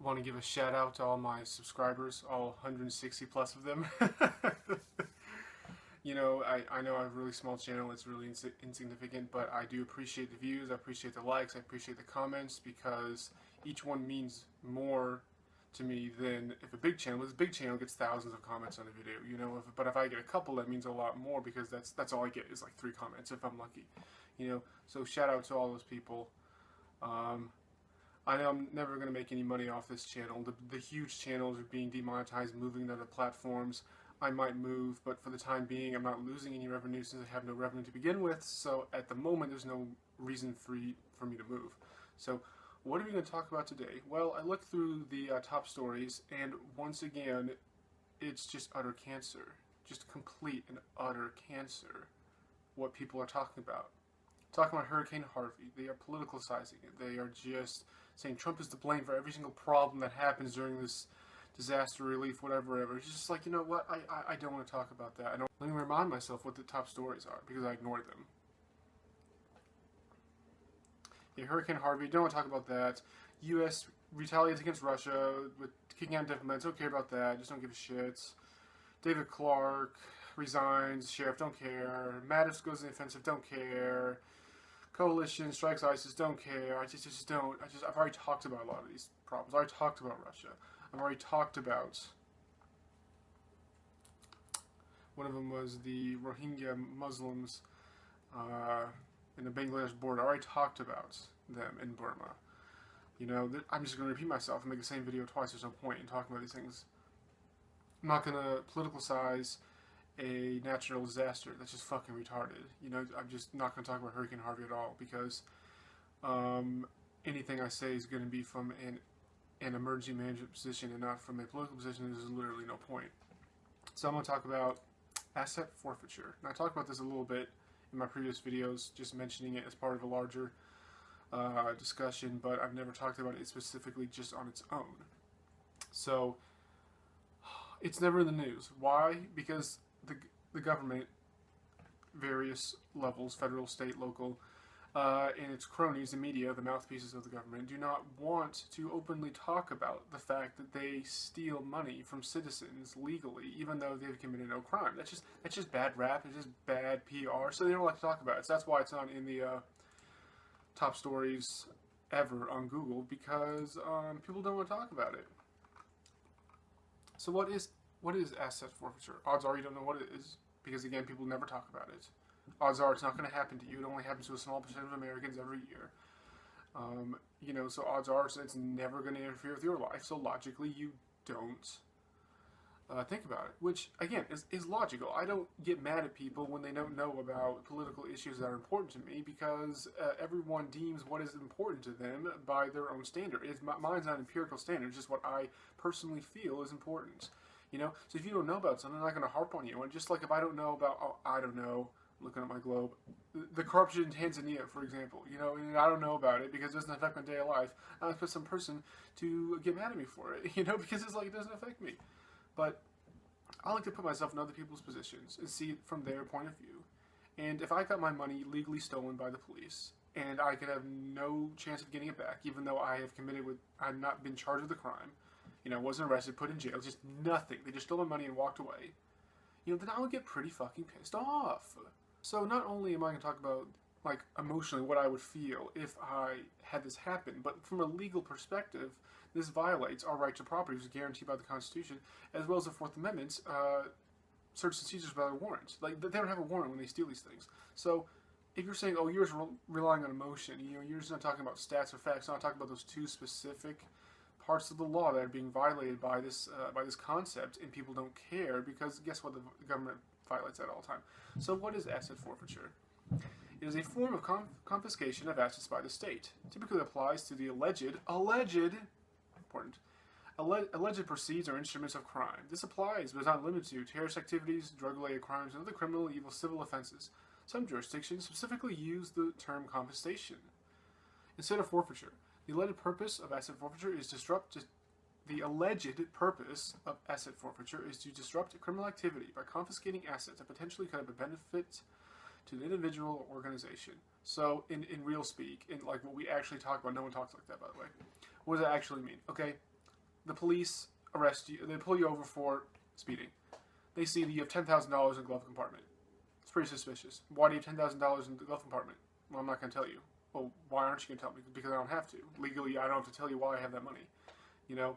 want to give a shout out to all my subscribers, all 160 plus of them. You know, I know I have a really small channel, it's really insignificant, but I do appreciate the views, I appreciate the likes, I appreciate the comments, because each one means more to me than if a big channel gets thousands of comments on a video, you know. But if I get a couple, that means a lot more, because that's all I get is like 3 comments if I'm lucky, you know. So shout out to all those people. I know I'm never going to make any money off this channel. The huge channels are being demonetized, moving to other platforms. I might move, but for the time being, I'm not losing any revenue since I have no revenue to begin with. So at the moment, there's no reason for me to move. So what are we going to talk about today? Well, I looked through the top stories, and once again, it's just utter cancer. Just complete and utter cancer, what people are talking about. Talking about Hurricane Harvey. They are politicalizing it. They are just saying Trump is to blame for every single problem that happens during this disaster relief, whatever. It's just like, you know what, I don't want to talk about that. Let me remind myself what the top stories are, because I ignored them. Yeah, Hurricane Harvey, don't want to talk about that. U.S. retaliates against Russia with kicking out diplomats, don't care about that, just don't give a shit. David Clark resigns, sheriff, don't care. Mattis goes to the offensive, don't care. Coalition strikes ISIS, don't care. I've already talked about a lot of these problems. I already talked about Russia. I've already talked about, one of them was the Rohingya Muslims in the Bangladesh border. I already talked about them in Burma. You know, I'm just going to repeat myself and make the same video twice. There's no point in talking about these things. I'm not going to politicize a natural disaster. That's just fucking retarded. You know, I'm just not going to talk about Hurricane Harvey at all, because anything I say is going to be from an emergency management position and not from a political position. There's literally no point. So I'm going to talk about asset forfeiture. And I talked about this a little bit in my previous videos, just mentioning it as part of a larger discussion, but I've never talked about it specifically just on its own. So it's never in the news. Why? Because the government, various levels, federal, state, local, and its cronies, the media, the mouthpieces of the government, do not want to openly talk about the fact that they steal money from citizens legally, even though they've committed no crime. That's just bad rap. It's just bad PR. So they don't like to talk about it. So that's why it's not in the top stories ever on Google, because people don't want to talk about it. So what is asset forfeiture? Odds are you don't know what it is, because again, people never talk about it. Odds are it's not going to happen to you. It only happens to a small percent of Americans every year. You know, so odds are it's never going to interfere with your life. So logically, you don't think about it, which again is logical. I don't get mad at people when they don't know about political issues that are important to me, because everyone deems what is important to them by their own standard. Mine's not an empirical standard. It's just what I personally feel is important. You know, so if you don't know about something, I'm not going to harp on you. And just like if I don't know about, I don't know, looking at my globe, the corruption in Tanzania, for example, you know, and I don't know about it because it doesn't affect my day of life, I expect some person to get mad at me for it, you know, because it's like it doesn't affect me. But I like to put myself in other people's positions and see it from their point of view. And if I got my money legally stolen by the police, and I could have no chance of getting it back, even though I've not been charged with a crime, you know, wasn't arrested, put in jail, just nothing. They just stole my money and walked away. You know, then I would get pretty fucking pissed off. So not only am I going to talk about, like, emotionally what I would feel if I had this happen, but from a legal perspective, this violates our right to property, which is guaranteed by the Constitution, as well as the Fourth Amendment's search and seizures without a warrant. Like, they don't have a warrant when they steal these things. So if you're saying, oh, you're just relying on emotion, you know, you're just not talking about stats or facts, not talking about those two specific parts of the law that are being violated by this concept, and people don't care, because guess what, the government violates that all the time. So what is asset forfeiture? It is a form of confiscation of assets by the state. Typically applies to the alleged proceeds or instruments of crime. This applies, but is not limited to, terrorist activities, drug-related crimes, and other criminal, evil, civil offenses. Some jurisdictions specifically use the term confiscation instead of forfeiture. The alleged purpose of asset forfeiture is to disrupt criminal activity by confiscating assets that potentially could have a benefit to the individual or organization. So, in real speak, in like what we actually talk about, no one talks like that, by the way. What does that actually mean? Okay, the police arrest you. They pull you over for speeding. They see that you have $10,000 in the glove compartment. It's pretty suspicious. Why do you have $10,000 in the glove compartment? Well, I'm not going to tell you. Well, why aren't you going to tell me? Because I don't have to. Legally, I don't have to tell you why I have that money. You know?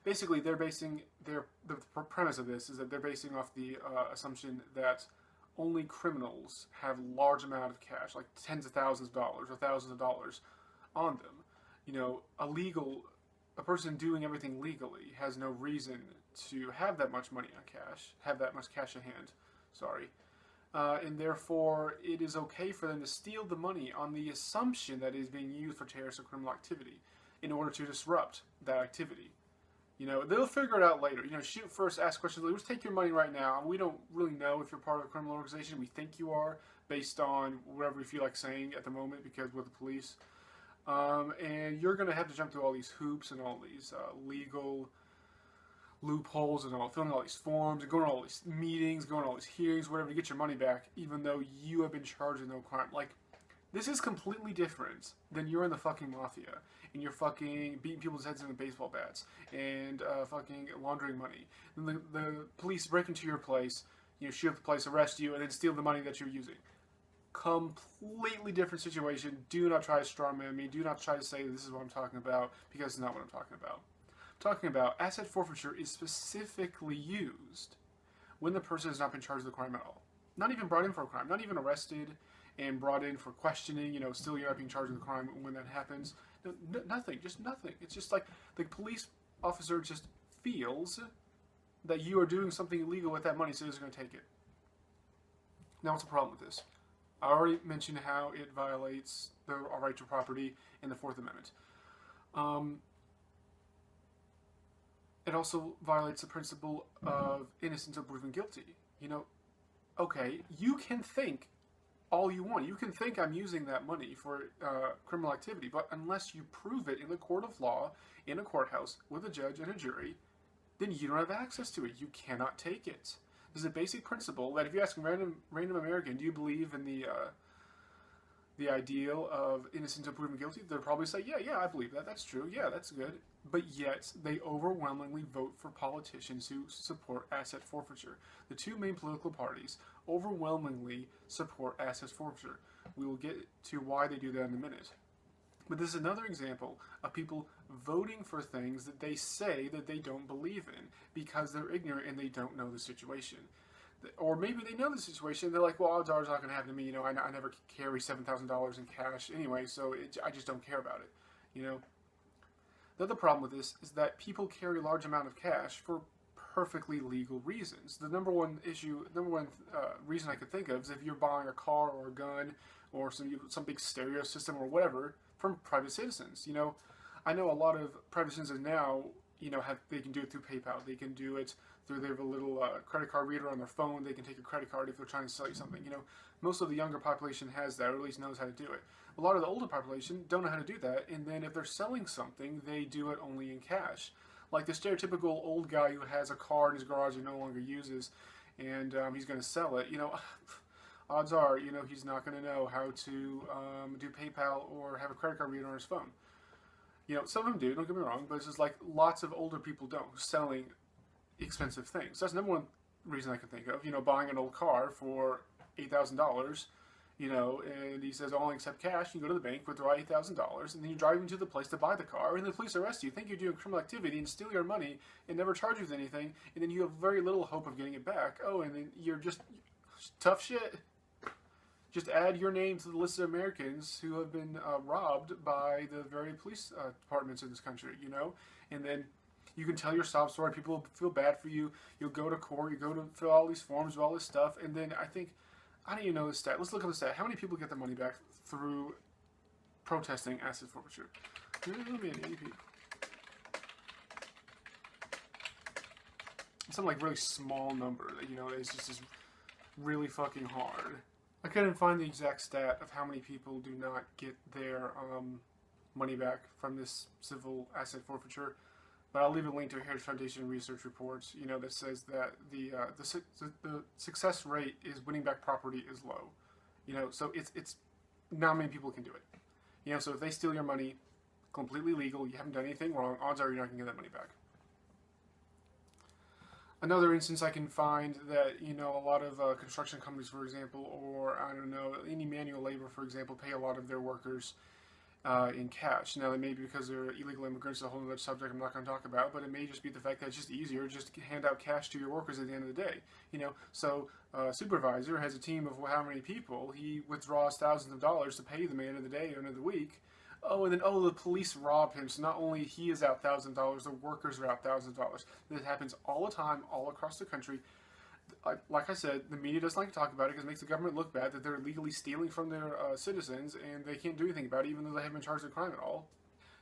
Basically, they're basing the premise of this is that they're basing off the assumption that only criminals have large amount of cash, like tens of thousands of dollars or thousands of dollars on them. You know, a person doing everything legally has no reason to have that much money on cash, have that much cash in hand, sorry. And therefore, it is okay for them to steal the money on the assumption that it is being used for terrorist or criminal activity in order to disrupt that activity. You know, they'll figure it out later. You know, shoot first, ask questions later. Just take your money right now. We don't really know if you're part of a criminal organization. We think you are based on whatever you feel like saying at the moment because we're the police. And you're going to have to jump through all these hoops and all these legal loopholes and all, filling all these forms and going to all these meetings, going to all these hearings, whatever, to get your money back, even though you have been charged with no crime. Like, this is completely different than you're in the fucking mafia and you're fucking beating people's heads in with baseball bats and fucking laundering money. And the police break into your place, you know, shoot up the place, arrest you, and then steal the money that you're using. Completely different situation. Do not try to strawman me. Do not try to say this is what I'm talking about, because it's not what I'm talking about. I'm talking about asset forfeiture is specifically used when the person has not been charged with a crime at all. Not even brought in for a crime. Not even arrested and brought in for questioning. You know, still you're not being charged with a crime when that happens. No, nothing. Just nothing. It's just like the police officer just feels that you are doing something illegal with that money, so he's going to take it. Now, what's the problem with this? I already mentioned how it violates the right to property in the Fourth Amendment. It also violates the principle of innocence until proven guilty. You know, okay, you can think all you want. You can think I'm using that money for criminal activity, but unless you prove it in the court of law, in a courthouse, with a judge and a jury, then you don't have access to it. You cannot take it. There's a basic principle that if you ask a random American, do you believe in the ideal of innocence until proven guilty? They'll probably say, yeah, I believe that. That's true. Yeah, that's good. But yet, they overwhelmingly vote for politicians who support asset forfeiture. The two main political parties overwhelmingly support asset forfeiture. We will get to why they do that in a minute. But this is another example of people voting for things that they say that they don't believe in because they're ignorant and they don't know the situation. Or maybe they know the situation, they're like, well, odds are it's not going to happen to me. You know, I never carry $7,000 in cash anyway, so I just don't care about it. You know? The other problem with this is that people carry a large amount of cash for perfectly legal reasons. The number one reason I could think of is if you're buying a car or a gun or some big stereo system or whatever from private citizens. You know, I know a lot of private citizens now, you know, they can do it through PayPal. They can do it through their little credit card reader on their phone. They can take a credit card if they're trying to sell you something. You know, most of the younger population has that, or at least knows how to do it. A lot of the older population don't know how to do that, and then if they're selling something, they do it only in cash. Like the stereotypical old guy who has a car in his garage he no longer uses, and he's going to sell it. You know, odds are, you know, he's not going to know how to do PayPal or have a credit card reader on his phone. You know, some of them do, don't get me wrong, but it's just like lots of older people don't, who's selling expensive things. That's the number one reason I can think of. You know, buying an old car for $8,000, you know, and he says, I only accept cash. You go to the bank, withdraw $8,000, and then you drive him to the place to buy the car, and the police arrest you, think you're doing criminal activity, and steal your money, and never charge you with anything, and then you have very little hope of getting it back. Oh, and then you're just tough shit. Just add your name to the list of Americans who have been robbed by the very police departments in this country, you know? And then you can tell your sob story. People will feel bad for you. You'll go to court. You go to fill all these forms, do all this stuff. And then I don't even know the stat. Let's look up the stat. How many people get their money back through protesting asset forfeiture? Let me an ADP. Some like really small number that, you know, it's just is really fucking hard. I couldn't find the exact stat of how many people do not get their money back from this civil asset forfeiture, but I'll leave a link to a Heritage Foundation research report, you know, that says that the success rate is winning back property is low, you know, so it's not many people can do it, you know, so if they steal your money, completely legal, you haven't done anything wrong, odds are you're not going to get that money back. Another instance I can find that, you know, a lot of construction companies, for example, or I don't know, any manual labor, for example, pay a lot of their workers in cash. Now, it may be because they're illegal immigrants, a whole other subject I'm not going to talk about, but it may just be the fact that it's just easier just to hand out cash to your workers at the end of the day. You know, so supervisor has a team of how many people, he withdraws thousands of dollars to pay them at the end of the day or end of the week. Oh, and then, oh, the police rob him, so not only he is out $1,000, the workers are out $1,000. This happens all the time, all across the country. Like I said, the media doesn't like to talk about it because it makes the government look bad that they're illegally stealing from their citizens and they can't do anything about it even though they haven't been charged with a crime at all.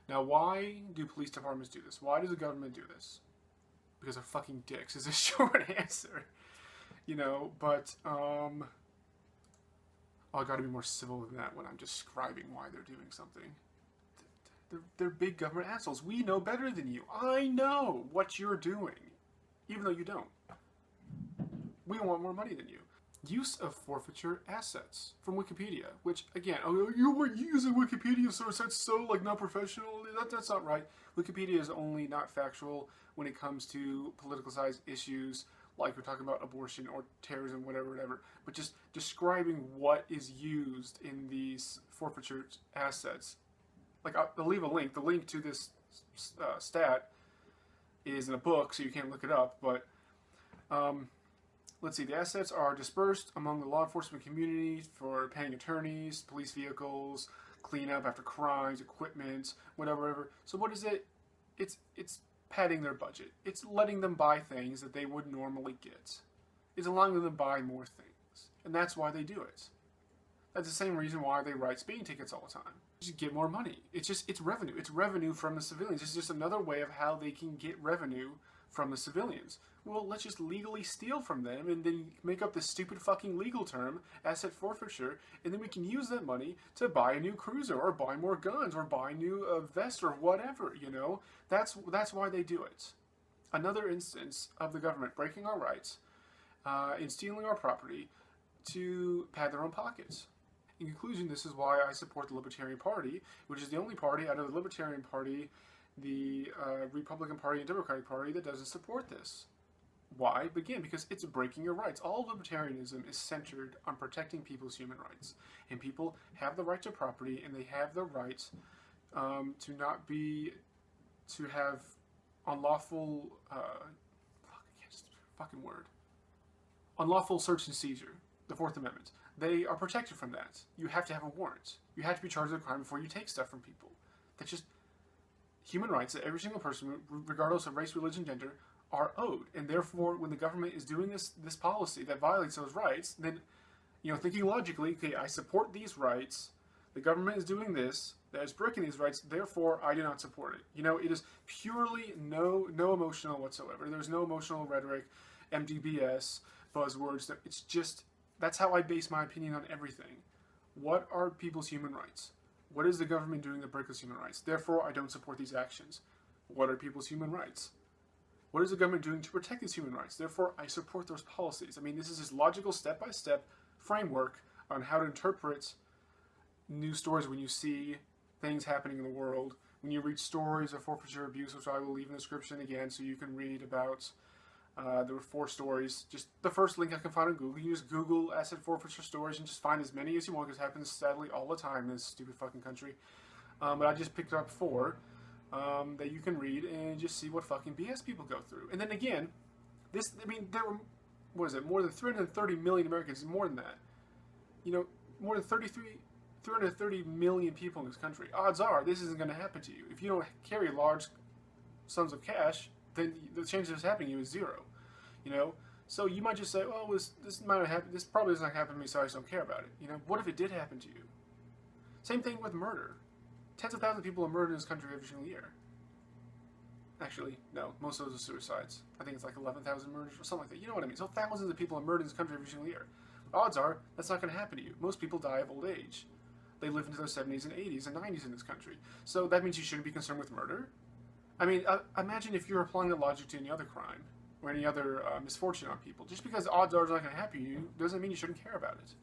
Now, why do police departments do this? Why does the government do this? Because they're fucking dicks is a short answer. You know, but, oh, I gotta be more civil than that when I'm describing why they're doing something. They're big government assholes. We know better than you. I know what you're doing, even though you don't. We want more money than you. Use of forfeiture assets from Wikipedia, which again, oh, you were using Wikipedia source. That's so like not professional. That's not right. Wikipedia is only not factual when it comes to politicalized issues like we're talking about abortion or terrorism, whatever. But just describing what is used in these forfeiture assets. Like I'll leave a link. The link to this stat is in a book, so you can't look it up. But let's see, the assets are dispersed among the law enforcement community for paying attorneys, police vehicles, cleanup after crimes, equipment, whatever. So what is it? It's padding their budget. It's letting them buy things that they would normally get. It's allowing them to buy more things. And that's why they do it. That's the same reason why they write speeding tickets all the time. Just get more money. It's revenue. It's revenue from the civilians. It's just another way of how they can get revenue from the civilians. Well, let's just legally steal from them and then make up this stupid fucking legal term, asset forfeiture, and then we can use that money to buy a new cruiser or buy more guns or buy new vests or whatever, you know? That's why they do it. Another instance of the government breaking our rights and stealing our property to pad their own pockets. In conclusion, this is why I support the Libertarian Party, which is the only party out of the Libertarian Party, the Republican Party, and Democratic Party that doesn't support this. Why? Again, because it's breaking your rights. All libertarianism is centered on protecting people's human rights. And people have the right to property, and they have the right to have unlawful, unlawful search and seizure, the Fourth Amendment. They are protected from that. You have to have a warrant. You have to be charged with a crime before you take stuff from people. That's just human rights that every single person, regardless of race, religion, gender, are owed. And therefore, when the government is doing this policy that violates those rights, then, you know, thinking logically, okay, I support these rights, the government is doing this, that is breaking these rights, therefore I do not support it. You know, it is purely no emotional whatsoever. There's no emotional rhetoric, MDBS, buzzwords. It's just, that's how I base my opinion on everything. What are people's human rights? What is the government doing to break those human rights? Therefore, I don't support these actions. What are people's human rights? What is the government doing to protect these human rights? Therefore, I support those policies. I mean, this is this logical step-by-step framework on how to interpret news stories when you see things happening in the world. When you read stories of forfeiture abuse, which I will leave in the description again so you can read about. There were 4 stories. Just the first link I can find on Google. You just Google asset forfeiture stories and just find as many as you want because it happens sadly all the time in this stupid fucking country. But I just picked up 4. That you can read and just see what fucking BS people go through. And then again, there were, what is it, more than 330 million Americans, more than that. You know, more than 330 million people in this country. Odds are this isn't going to happen to you. If you don't carry large sums of cash, then the chance of this happening to you is 0. You know? So you might just say, oh, this might have happened, this probably doesn't happen to me, so I just don't care about it. You know, what if it did happen to you? Same thing with murder. Tens of thousands of people are murdered in this country every single year. Actually, no. Most of those are suicides. I think it's like 11,000 murders or something like that. You know what I mean? So thousands of people are murdered in this country every single year. Odds are that's not going to happen to you. Most people die of old age. They live into their 70s and 80s and 90s in this country. So that means you shouldn't be concerned with murder. I mean, imagine if you're applying the logic to any other crime or any other misfortune on people. Just because odds are it's not going to happen to you doesn't mean you shouldn't care about it.